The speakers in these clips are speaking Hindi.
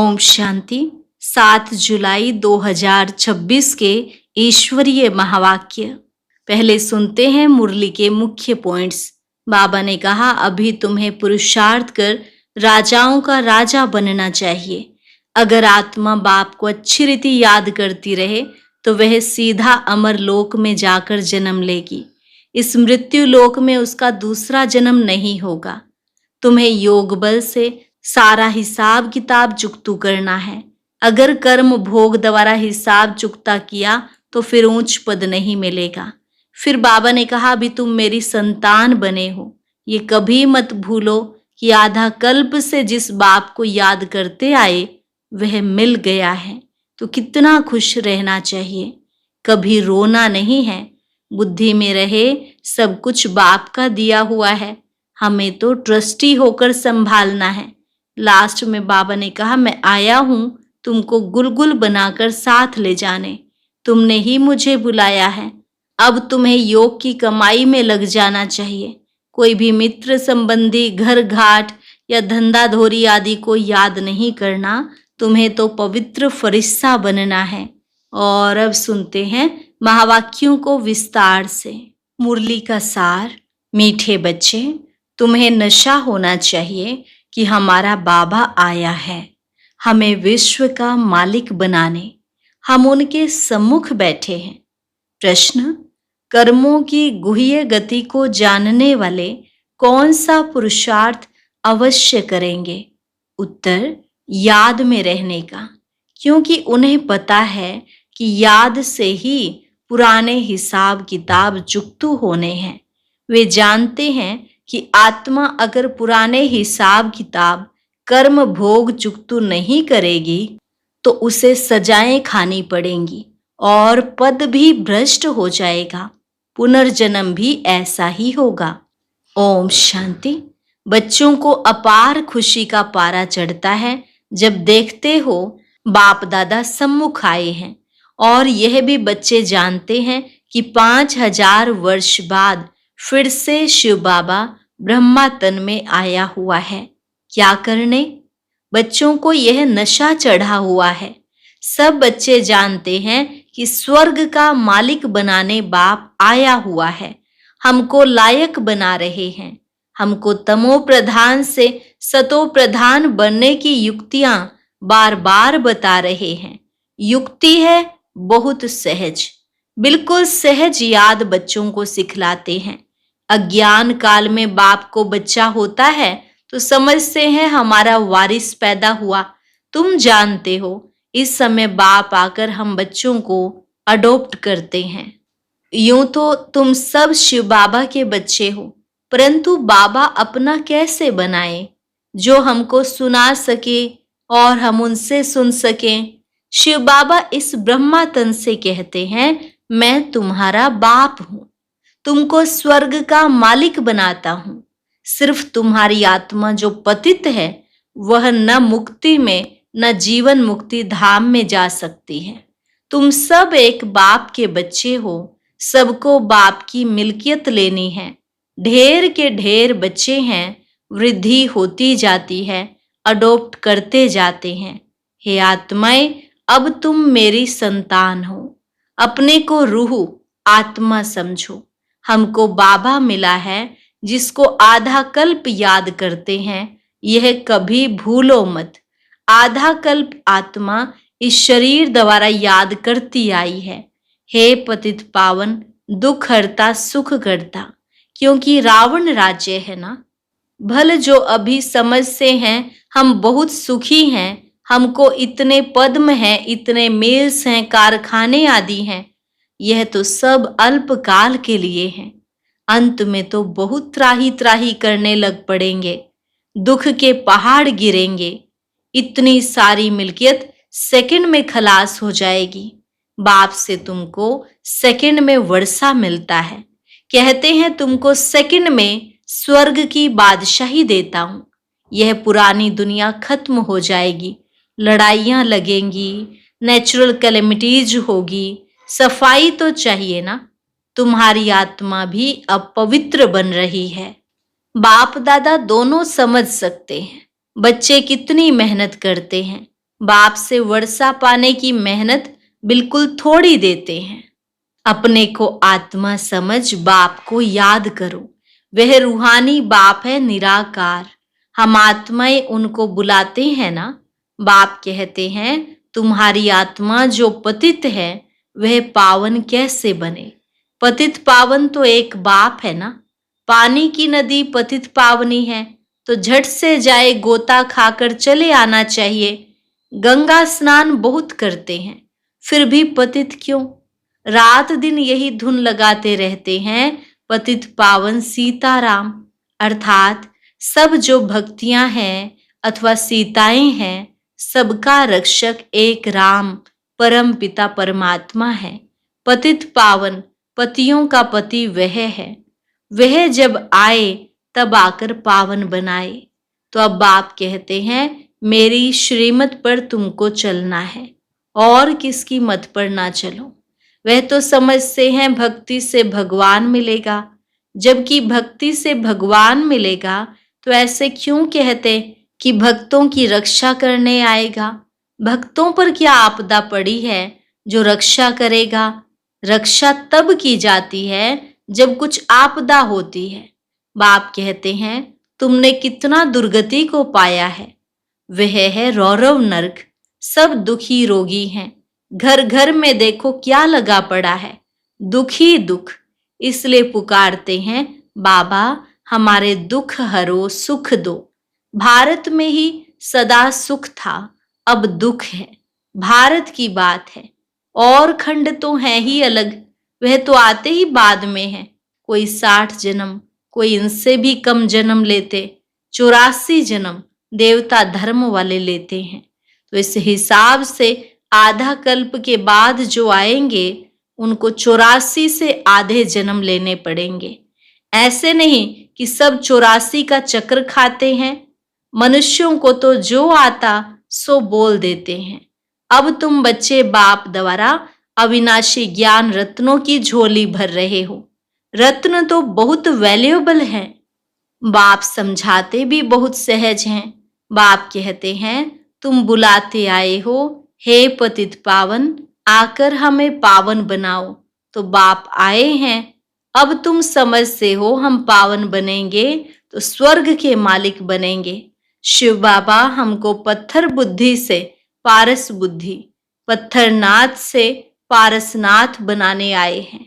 ओम शांति। 7 जुलाई 2026 के ईश्वरीय महावाक्य। पहले सुनते हैं मुरली के मुख्य पॉइंट्स। बाबा ने कहा, अभी तुम्हें पुरुषार्थ कर राजाओं का राजा बनना चाहिए। अगर आत्मा बाप को अच्छी रीति याद करती रहे तो वह सीधा अमर लोक में जाकर जन्म लेगी। इस मृत्यु लोक में उसका दूसरा जन्म नहीं होगा। तुम्हें योग बल से सारा हिसाब किताब चुकतू करना है। अगर कर्म भोग द्वारा हिसाब चुकता किया तो फिर ऊंच पद नहीं मिलेगा। फिर बाबा ने कहा, अभी तुम मेरी संतान बने हो। ये कभी मत भूलो कि आधा कल्प से जिस बाप को याद करते आए वह मिल गया है, तो कितना खुश रहना चाहिए। कभी रोना नहीं है। बुद्धि में रहे सब कुछ बाप का दिया हुआ है, हमें तो ट्रस्टी होकर संभालना है। लास्ट में बाबा ने कहा, मैं आया हूं तुमको गुलगुल बनाकर साथ ले जाने। तुमने ही मुझे बुलाया है। अब तुम्हें योग की कमाई में लग जाना चाहिए। कोई भी मित्र संबंधी, घर घाट या धंधा धोरी आदि को याद नहीं करना। तुम्हें तो पवित्र फरिश्ता बनना है। और अब सुनते हैं महावाक्यों को विस्तार से। मुरली का सार। मीठे बच्चे, तुम्हें नशा होना चाहिए कि हमारा बाबा आया है हमें विश्व का मालिक बनाने। हम उनके सम्मुख बैठे हैं। प्रश्न, कर्मों की गुह्य गति को जानने वाले कौन सा पुरुषार्थ अवश्य करेंगे? उत्तर, याद में रहने का, क्योंकि उन्हें पता है कि याद से ही पुराने हिसाब किताब चुकतू होने हैं। वे जानते हैं कि आत्मा अगर पुराने हिसाब किताब कर्म भोग चुकतू नहीं करेगी तो उसे सजाएं खानी पड़ेंगी और पद भी भ्रष्ट हो जाएगा। पुनर्जन्म भी ऐसा ही होगा। ओम शांति। बच्चों को अपार खुशी का पारा चढ़ता है जब देखते हो बाप दादा सम्मुख आए हैं। और यह भी बच्चे जानते हैं कि 5000 वर्ष बाद फिर से शिव बाबा ब्रह्मा तन में आया हुआ है। क्या करने? बच्चों को यह नशा चढ़ा हुआ है। सब बच्चे जानते हैं कि स्वर्ग का मालिक बनाने बाप आया हुआ है। हमको लायक बना रहे हैं। हमको तमो प्रधान से सतो प्रधान बनने की युक्तियां बार बार बता रहे हैं। युक्ति है बहुत सहज, बिल्कुल सहज याद बच्चों को सिखलाते हैं। अज्ञान काल में बाप को बच्चा होता है तो समझते हैं हमारा वारिस पैदा हुआ। तुम जानते हो इस समय बाप आकर हम बच्चों को अडॉप्ट करते हैं। यूं तो तुम सब शिव बाबा के बच्चे हो, परंतु बाबा अपना कैसे बनाए जो हमको सुना सके और हम उनसे सुन सकें। शिव बाबा इस ब्रह्मा तन से कहते हैं, मैं तुम्हारा बाप हूं, तुमको स्वर्ग का मालिक बनाता हूं। सिर्फ तुम्हारी आत्मा जो पतित है वह न मुक्ति में न जीवन मुक्ति धाम में जा सकती है। तुम सब एक बाप के बच्चे हो। सबको बाप की मिल्कियत लेनी है। ढेर के ढेर बच्चे हैं, वृद्धि होती जाती है, अडॉप्ट करते जाते हैं। हे आत्माएं, अब तुम मेरी संतान हो। अपने को रूह आत्मा समझो। हमको बाबा मिला है जिसको आधा कल्प याद करते हैं। यह कभी भूलो मत। आधा कल्प आत्मा इस शरीर द्वारा याद करती आई है। हे पतित पावन, दुख हरता सुख करता, क्योंकि रावण राज्य है ना। भल जो अभी समझते हैं हम बहुत सुखी हैं, हमको इतने पद्म हैं, इतने मिल्स हैं, कारखाने आदि हैं, यह तो सब अल्पकाल के लिए हैं। अंत में तो बहुत त्राही त्राही करने लग पड़ेंगे। दुख के पहाड़ गिरेंगे। इतनी सारी मिल्कियत सेकंड में खलास हो जाएगी। बाप से तुमको सेकंड में वर्षा मिलता है। कहते हैं तुमको सेकंड में स्वर्ग की बादशाही देता हूं। यह पुरानी दुनिया खत्म हो जाएगी। लड़ाइयां लगेंगी, नेचुरल कैलेमिटीज होगी। सफाई तो चाहिए ना। तुम्हारी आत्मा भी अपवित्र बन रही है। बाप दादा दोनों समझ सकते हैं बच्चे कितनी मेहनत करते हैं। बाप से वर्षा पाने की मेहनत बिल्कुल थोड़ी देते हैं। अपने को आत्मा समझ बाप को याद करो। वह रूहानी बाप है, निराकार। हम आत्माएं उनको बुलाते हैं ना। बाप कहते हैं तुम्हारी आत्मा जो पतित है वह पावन कैसे बने। पतित पावन तो एक बाप है ना। पानी की नदी पतित पावनी है तो झट से जाए गोता खाकर चले आना चाहिए। गंगा स्नान बहुत करते हैं फिर भी पतित क्यों। रात दिन यही धुन लगाते रहते हैं, पतित पावन सीताराम। अर्थात सब जो भक्तियां हैं अथवा सीताएं हैं, सबका रक्षक एक राम परम पिता परमात्मा है। पतित पावन पतियों का पति वह है। वह जब आए तब आकर पावन बनाए। तो अब बाप कहते हैं मेरी श्रीमत पर तुमको चलना है और किसकी मत पर ना चलो। वह तो समझते हैं भक्ति से भगवान मिलेगा, जबकि भक्ति से भगवान मिलेगा तो ऐसे क्यों कहते कि भक्तों की रक्षा करने आएगा। भक्तों पर क्या आपदा पड़ी है जो रक्षा करेगा। रक्षा तब की जाती है जब कुछ आपदा होती है। बाप कहते हैं तुमने कितना दुर्गति को पाया है। वह है रौरव नरक। सब दुखी रोगी हैं। घर घर में देखो क्या लगा पड़ा है, दुख ही दुख। इसलिए पुकारते हैं बाबा हमारे दुख हरो सुख दो। भारत में ही सदा सुख था, अब दुख है। भारत की बात है। और खंड तो है ही अलग, वह तो आते ही बाद में है। कोई 60 जन्म, कोई इनसे भी कम जन्म लेते। 84 जन्म देवता धर्म वाले लेते हैं। तो इस हिसाब से आधा कल्प के बाद जो आएंगे उनको 84 से आधे जन्म लेने पड़ेंगे। ऐसे नहीं कि सब 84 का चक्र खाते हैं। मनुष्यों को तो जो आता सो बोल देते हैं। अब तुम बच्चे बाप द्वारा अविनाशी ज्ञान रत्नों की झोली भर रहे हो। रत्न तो बहुत वैल्यूएबल हैं। बाप समझाते भी बहुत सहज हैं। बाप कहते हैं तुम बुलाते आए हो, हे पतित पावन आकर हमें पावन बनाओ। तो बाप आए हैं। अब तुम समझते हो हम पावन बनेंगे तो स्वर्ग के मालिक बनेंगे। शिव बाबा हमको पत्थर बुद्धि से पारस बुद्धि, पत्थरनाथ से पारसनाथ बनाने आए हैं।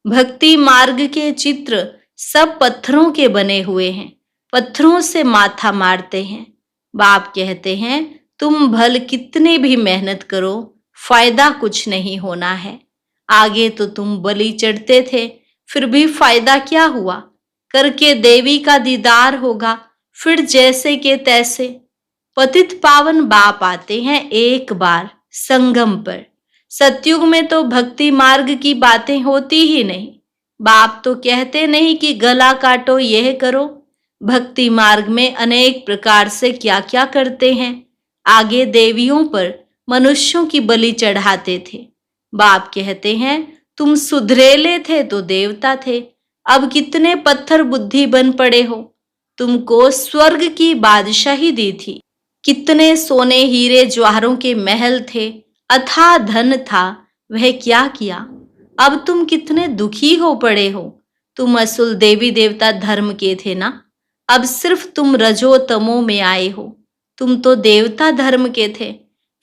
भक्ति मार्ग के चित्र सब पत्थरों के बने हुए हैं। पत्थरों से माथा मारते हैं। बाप कहते हैं तुम भल कितने भी मेहनत करो, फायदा कुछ नहीं होना है। आगे तो तुम बलि चढ़ते थे, फिर भी फायदा क्या हुआ। करके देवी का दीदार होगा, फिर जैसे के तैसे। पतित पावन बाप आते हैं एक बार संगम पर। सतयुग में तो भक्ति मार्ग की बातें होती ही नहीं। बाप तो कहते नहीं कि गला काटो, यह करो। भक्ति मार्ग में अनेक प्रकार से क्या क्या करते हैं। आगे देवियों पर मनुष्यों की बलि चढ़ाते थे। बाप कहते हैं तुम सुधरेले थे तो देवता थे, अब कितने पत्थर बुद्धि बन पड़े हो। तुमको स्वर्ग की बादशाही दी थी। कितने सोने हीरे ज्वाहरों के महल थे, अथाह धन था, वह क्या किया। अब तुम कितने दुखी हो पड़े हो। तुम असुल देवी देवता धर्म के थे ना, अब सिर्फ तुम रजो तमो में आए हो। तुम तो देवता धर्म के थे,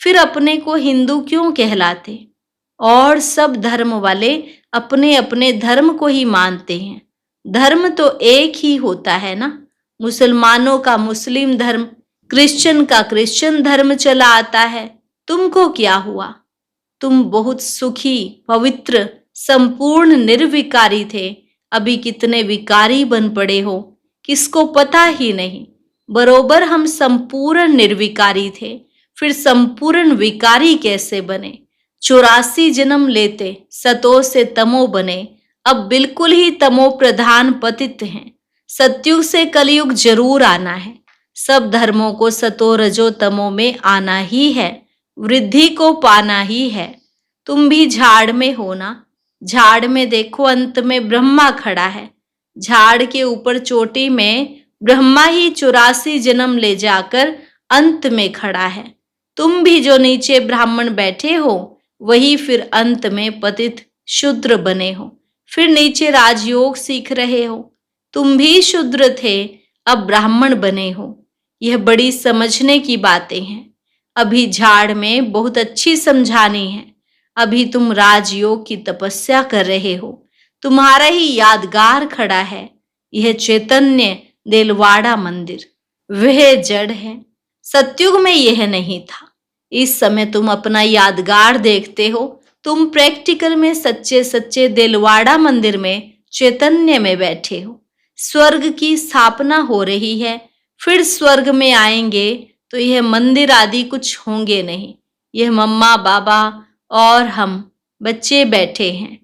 फिर अपने को हिंदू क्यों कहलाते। और सब धर्म वाले अपने अपने धर्म को ही मानते हैं। धर्म तो एक ही होता है ना। मुसलमानों का मुस्लिम धर्म, क्रिश्चियन का क्रिश्चियन धर्म चला आता है। तुमको क्या हुआ। तुम बहुत सुखी, पवित्र, संपूर्ण निर्विकारी थे, अभी कितने विकारी बन पड़े हो, किसको पता ही नहीं। बरोबर हम संपूर्ण निर्विकारी थे, फिर संपूर्ण विकारी कैसे बने। 84 जन्म लेते सतो से तमो बने, अब बिल्कुल ही तमो प्रधान पतित हैं। सतयुग से कलयुग जरूर आना है। सब धर्मों को सतो रजो तमो में आना ही है, वृद्धि को पाना ही है। तुम भी झाड़ में हो ना। झाड़ में देखो अंत में ब्रह्मा खड़ा है। झाड़ के ऊपर चोटी में ब्रह्मा ही 84 जन्म ले जाकर अंत में खड़ा है। तुम भी जो नीचे ब्राह्मण बैठे हो वही फिर अंत में पतित शूद्र बने हो, फिर नीचे राजयोग सीख रहे हो। तुम भी शूद्र थे, अब ब्राह्मण बने हो। यह बड़ी समझने की बातें हैं। अभी झाड़ में बहुत अच्छी समझानी है। अभी तुम राजयोग की तपस्या कर रहे हो, तुम्हारा ही यादगार खड़ा है, यह चैतन्य देलवाड़ा मंदिर। वह जड़ है, सतयुग में यह नहीं था। इस समय तुम अपना यादगार देखते हो, तुम प्रैक्टिकल में सच्चे सच्चे देलवाड़ा मंदिर में चैतन्य में बैठे हो। स्वर्ग की स्थापना हो रही है, फिर स्वर्ग में आएंगे तो यह मंदिर आदि कुछ होंगे नहीं। यह मम्मा बाबा और हम बच्चे बैठे हैं।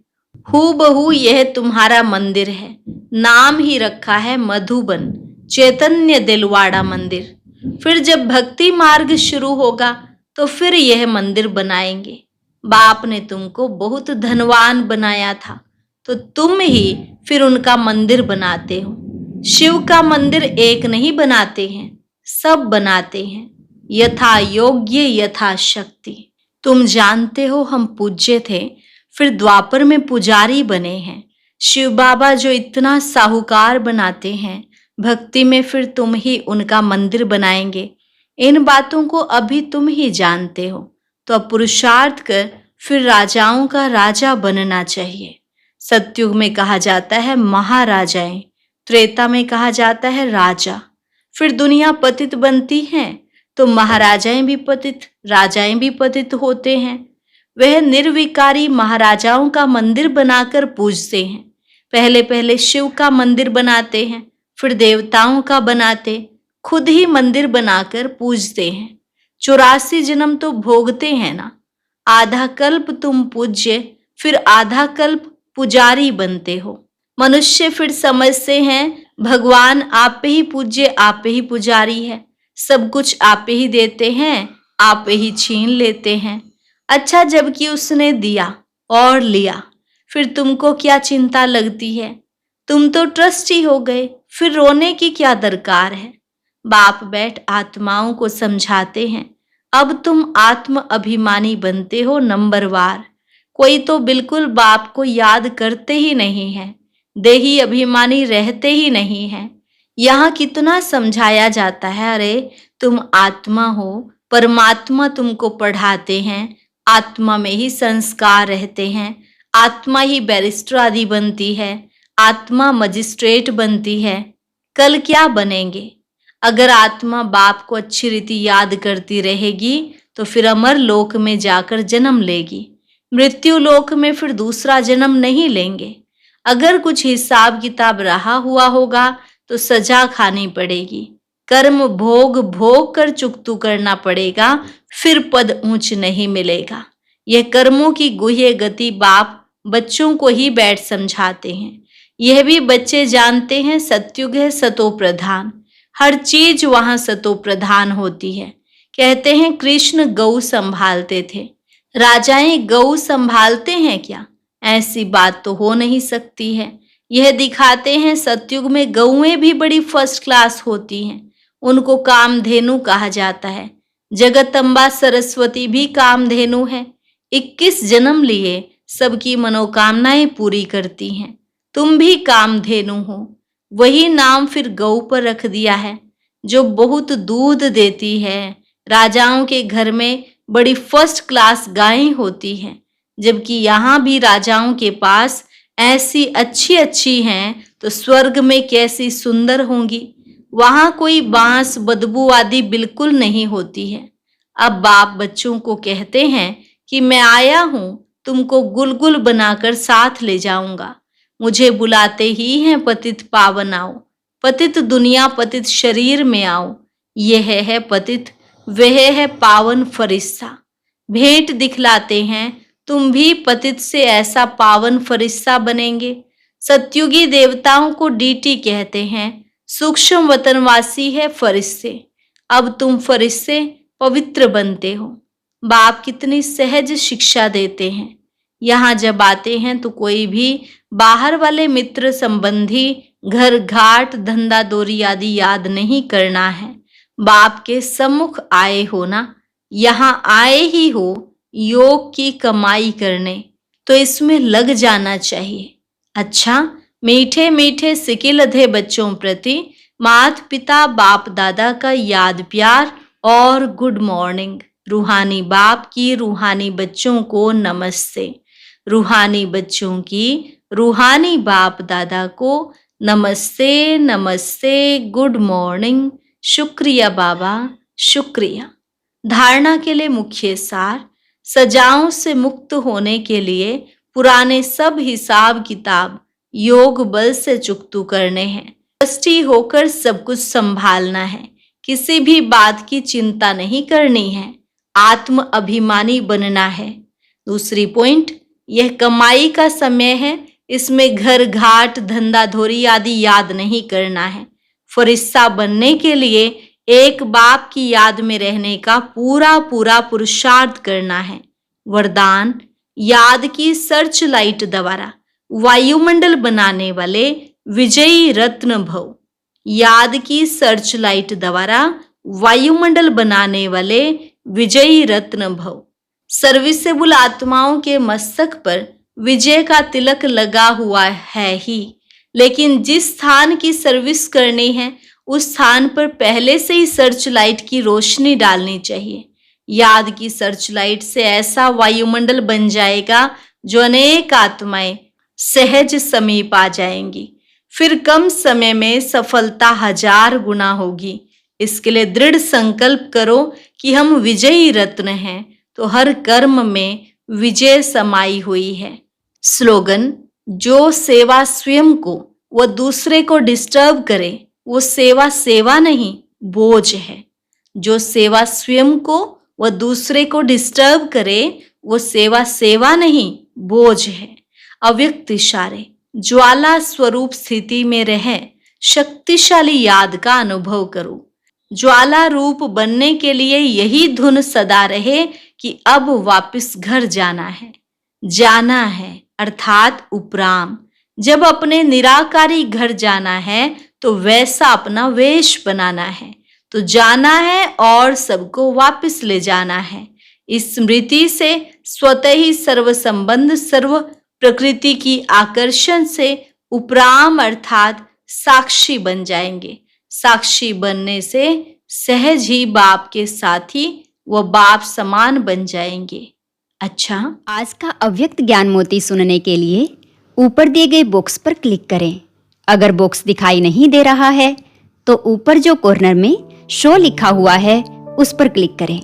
हूबहू यह तुम्हारा मंदिर है। नाम ही रखा है मधुबन, चैतन्य दिलवाड़ा मंदिर। फिर जब भक्ति मार्ग शुरू होगा तो फिर यह मंदिर बनाएंगे। बाप ने तुमको बहुत धनवान बनाया था, तो तुम ही फिर उनका मंदिर बनाते हो। शिव का मंदिर एक नहीं बनाते हैं, सब बनाते हैं, यथा योग्य यथा शक्ति। तुम जानते हो हम पूज्य थे, फिर द्वापर में पुजारी बने हैं। शिव बाबा जो इतना साहूकार बनाते हैं, भक्ति में फिर तुम ही उनका मंदिर बनाएंगे। इन बातों को अभी तुम ही जानते हो, तो अब पुरुषार्थ कर फिर राजाओं का राजा बनना चाहिए। सतयुग में कहा जाता है महाराजाएं, त्रेता में कहा जाता है राजा। फिर दुनिया पतित बनती है तो महाराजाएं भी पतित, राजाएं भी पतित होते हैं। वह निर्विकारी महाराजाओं का मंदिर बनाकर पूजते हैं। पहले पहले शिव का मंदिर बनाते हैं, फिर देवताओं का बनाते, खुद ही मंदिर बनाकर पूजते हैं। 84 जन्म तो भोगते हैं ना। आधा कल्प तुम पूज्य, फिर आधा कल्प पुजारी बनते हो। मनुष्य फिर समझते हैं भगवान आप ही पूज्य, आप ही पुजारी है, सब कुछ आप ही देते हैं, आप ही छीन लेते हैं। अच्छा, जबकि उसने दिया और लिया, फिर तुमको क्या चिंता लगती है? तुम तो ट्रस्टी हो गए, फिर रोने की क्या दरकार है? बाप बैठ आत्माओं को समझाते हैं। अब तुम आत्म अभिमानी बनते हो नंबरवार। कोई तो बिल्कुल बाप को याद करते ही नहीं है, देही अभिमानी रहते ही नहीं है। यहाँ कितना समझाया जाता है, अरे तुम आत्मा हो, परमात्मा तुमको पढ़ाते हैं, आत्मा में ही संस्कार रहते हैं, आत्मा ही बैरिस्टर आदि बनती है, आत्मा मजिस्ट्रेट बनती है। कल क्या बनेंगे? अगर आत्मा बाप को अच्छी रीति याद करती रहेगी तो फिर अमर लोक में जाकर जन्म लेगी, मृत्यु लोक में फिर दूसरा जन्म नहीं लेंगे। अगर कुछ हिसाब किताब रहा हुआ होगा तो सजा खानी पड़ेगी, कर्म भोग भोग कर चुकतू करना पड़ेगा, फिर पद ऊंच नहीं मिलेगा। यह कर्मों की गुह्य गति बाप बच्चों को ही बैठ समझाते हैं। यह भी बच्चे जानते हैं, सतयुग है सतो प्रधान, हर चीज वहां सतो प्रधान होती है। कहते हैं कृष्ण गौ संभालते थे, राजाएं गौ संभालते हैं क्या? ऐसी बात तो हो नहीं सकती है। यह दिखाते हैं सतयुग में गौएं भी बड़ी फर्स्ट क्लास होती हैं, उनको कामधेनु कहा जाता है। जगदम्बा सरस्वती भी कामधेनु है, 21 जन्म लिए सबकी मनोकामनाएं पूरी करती हैं। तुम भी कामधेनु हो, वही नाम फिर गौ पर रख दिया है, जो बहुत दूध देती है। राजाओं के घर में बड़ी फर्स्ट क्लास गायें होती हैं, जबकि यहाँ भी राजाओं के पास ऐसी अच्छी अच्छी हैं तो स्वर्ग में कैसी सुंदर होंगी। वहां कोई बांस बदबू आदि बिल्कुल नहीं होती है। अब बाप बच्चों को कहते हैं कि मैं आया हूं, तुमको गुलगुल बनाकर साथ ले जाऊंगा। मुझे बुलाते ही हैं पतित पावन आओ, पतित दुनिया पतित शरीर में आओ। यह है पतित, वह है पावन फरिश्ता। भेंट दिखलाते हैं, तुम भी पतित से ऐसा पावन फरिश्ता बनेंगे। सतयुगी देवताओं को डीटी कहते हैं, सूक्ष्म वतनवासी है फरिश्ते। अब तुम फरिश्ते पवित्र बनते हो। बाप कितनी सहज शिक्षा देते हैं। यहाँ जब आते हैं तो कोई भी बाहर वाले मित्र संबंधी, घर घाट धंधा दोरी आदि याद नहीं करना है। बाप के सम्मुख आए हो ना, यहाँ आए ही हो योग की कमाई करने, तो इसमें लग जाना चाहिए। अच्छा, मीठे मीठे सिकिलधे बच्चों प्रति माता पिता बाप दादा का याद प्यार और गुड मॉर्निंग। रूहानी बाप की रूहानी बच्चों को नमस्ते। रूहानी बच्चों की रूहानी बाप दादा को नमस्ते नमस्ते, गुड मॉर्निंग। शुक्रिया बाबा, शुक्रिया। धारणा के लिए मुख्य सार, सजाओं से मुक्त होने के लिए पुराने सब हिसाब किताब योग बल से चुकतू करने हैं। ट्रस्टी होकर सब कुछ संभालना है, किसी भी बात की चिंता नहीं करनी है, आत्म अभिमानी बनना है। दूसरी पॉइंट, यह कमाई का समय है, इसमें घर घाट धंधा धोरी आदि याद नहीं करना है। फरिश्ता बनने के लिए एक बाप की याद में रहने का पूरा पूरा पुरुषार्थ करना है। वरदान, याद की सर्च लाइट द्वारा वायुमंडल बनाने वाले विजयी रत्न भव। याद की सर्च लाइट द्वारा वायुमंडल बनाने वाले विजयी रत्न भव। सर्विसेबल आत्माओं के मस्तक पर विजय का तिलक लगा हुआ है ही, लेकिन जिस स्थान की सर्विस करनी है उस स्थान पर पहले से ही सर्च लाइट की रोशनी डालनी चाहिए। याद की सर्च लाइट से ऐसा वायुमंडल बन जाएगा जो अनेक आत्माएं सहज समीप आ जाएंगी। फिर कम समय में सफलता 1000 गुना होगी। इसके लिए दृढ़ संकल्प करो कि हम विजयी रत्न हैं, तो हर कर्म में विजय समाई हुई है। स्लोगन, जो सेवा स्वयं को व दूसरे को डिस्टर्ब करे वो सेवा सेवा नहीं बोझ है। जो सेवा स्वयं को व दूसरे को डिस्टर्ब करे वो सेवा सेवा नहीं बोझ है। अव्यक्त इशारे, ज्वाला स्वरूप स्थिति में रहे शक्तिशाली याद का अनुभव करो। ज्वाला रूप बनने के लिए यही धुन सदा रहे कि अब वापस घर जाना है अर्थात उपराम। जब अपने निराकारी घर जाना है तो वैसा अपना वेश बनाना है, तो जाना है और सबको वापस ले जाना है। इस स्मृति से स्वतः ही सर्व संबंध सर्व प्रकृति की आकर्षण से उपराम अर्थात साक्षी बन जाएंगे। साक्षी बनने से सहज ही बाप के साथी व बाप समान बन जाएंगे। अच्छा, आज का अव्यक्त ज्ञान मोती सुनने के लिए ऊपर दिए गए बॉक्स पर क्लिक करें। अगर बॉक्स दिखाई नहीं दे रहा है तो ऊपर जो कॉर्नर में शो लिखा हुआ है उस पर क्लिक करें।